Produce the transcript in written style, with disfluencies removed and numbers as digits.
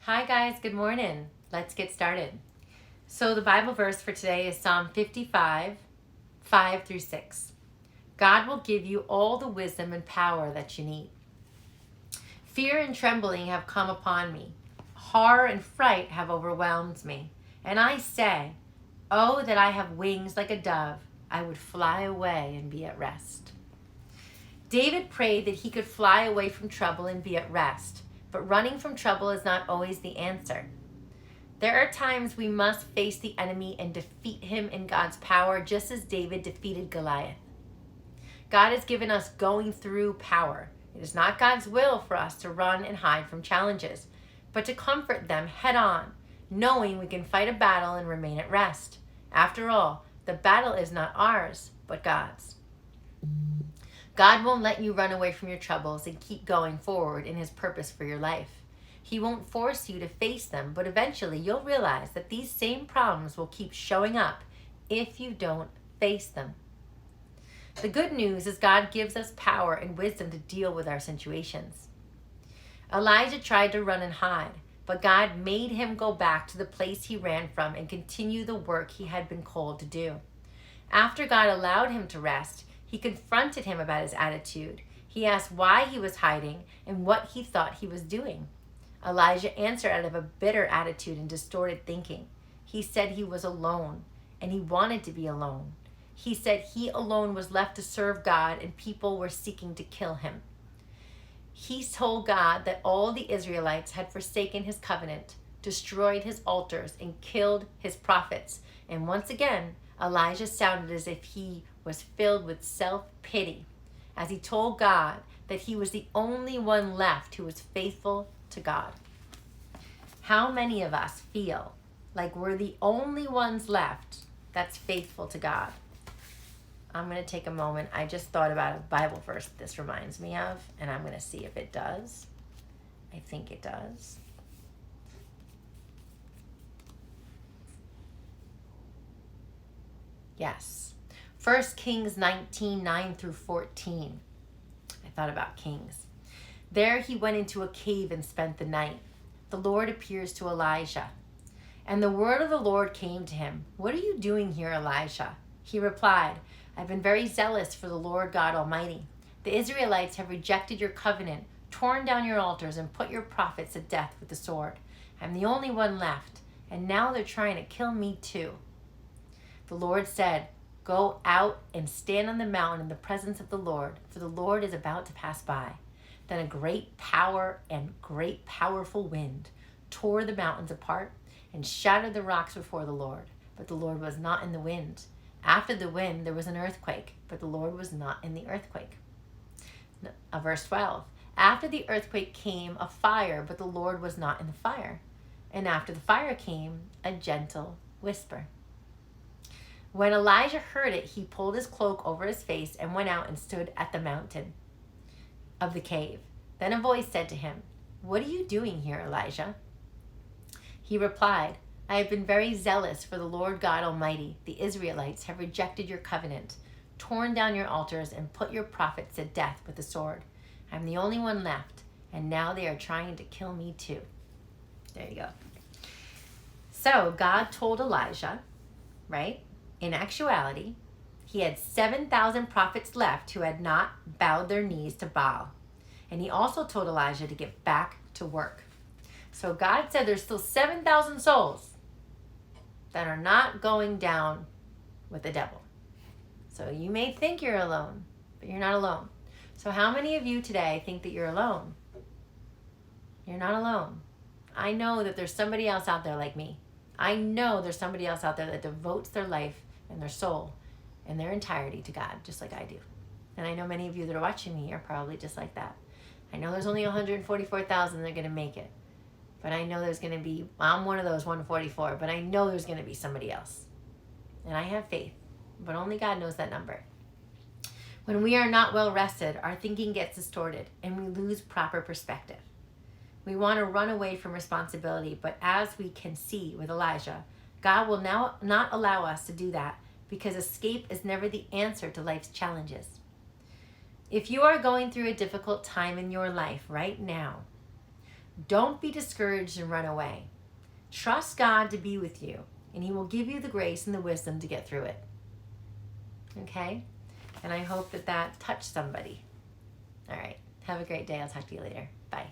Hi guys, good morning. Let's get started. So the Bible verse for today is Psalm 55, 5 through 6. God will give you all the wisdom and power that you need. Fear and trembling have come upon me. Horror and fright have overwhelmed me. And I say, oh, that I have wings like a dove. I would fly away and be at rest. David prayed that he could fly away from trouble and be at rest. But running from trouble is not always the answer. There are times we must face the enemy and defeat him in God's power, just as David defeated Goliath. God has given us going through power. It is not God's will for us to run and hide from challenges, but to comfort them head on, knowing we can fight a battle and remain at rest. After all, the battle is not ours, but God's. God won't let you run away from your troubles and keep going forward in his purpose for your life. He won't force you to face them, but eventually you'll realize that these same problems will keep showing up if you don't face them. The good news is God gives us power and wisdom to deal with our situations. Elijah tried to run and hide, but God made him go back to the place he ran from and continue the work he had been called to do. After God allowed him to rest, he confronted him about his attitude. He asked why he was hiding and what he thought he was doing. Elijah answered out of a bitter attitude and distorted thinking. He said he was alone, and he wanted to be alone. He said he alone was left to serve God, and people were seeking to kill him. He told God that all the Israelites had forsaken his covenant, destroyed his altars, and killed his prophets. And once again, Elijah sounded as if he was filled with self-pity, as he told God that he was the only one left who was faithful to God. How many of us feel like we're the only ones left that's faithful to God? I'm going to take a moment. I just thought about a Bible verse this reminds me of, and I'm going to see if it does. I think it does. Yes. 1 Kings 19, 9 through 14. I thought about kings. There he went into a cave and spent the night. The Lord appears to Elijah. And the word of the Lord came to him. What are you doing here, Elijah? He replied, I've been very zealous for the Lord God Almighty. The Israelites have rejected your covenant, torn down your altars, and put your prophets to death with the sword. I'm the only one left, and now they're trying to kill me too. The Lord said, go out and stand on the mountain in the presence of the Lord, for the Lord is about to pass by. Then a great powerful wind tore the mountains apart and shattered the rocks before the Lord. But the Lord was not in the wind. After the wind, there was an earthquake, but the Lord was not in the earthquake. Verse 12. After the earthquake came a fire, but the Lord was not in the fire. And after the fire came a gentle whisper. When Elijah heard it, he pulled his cloak over his face and went out and stood at the mountain of the cave. Then a voice said to him, what are you doing here, Elijah? He replied, I have been very zealous for the Lord God Almighty. The Israelites have rejected your covenant, torn down your altars, and put your prophets to death with the sword. I'm the only one left, and now they are trying to kill me too. There you go. So God told Elijah, right? In actuality, he had 7,000 prophets left who had not bowed their knees to Baal. And he also told Elijah to get back to work. So God said there's still 7,000 souls that are not going down with the devil. So you may think you're alone, but you're not alone. So how many of you today think that you're alone? You're not alone. I know that there's somebody else out there like me. I know there's somebody else out there that devotes their life and their soul in their entirety to God, just like I do. And I know many of you that are watching me are probably just like that. I know there's only 144,000 that are going to make it. But I know there's going to be, I'm one of those 144, but I know there's going to be somebody else. And I have faith, but only God knows that number. When we are not well rested, our thinking gets distorted and we lose proper perspective. We want to run away from responsibility, but as we can see with Elijah, God will now not allow us to do that because escape is never the answer to life's challenges. If you are going through a difficult time in your life right now, Don't be discouraged and run away. Trust God to be with you, and He will give you the grace and the wisdom to get through it. Okay? And I hope that touched somebody. All right. Have a great day. I'll talk to you later. Bye.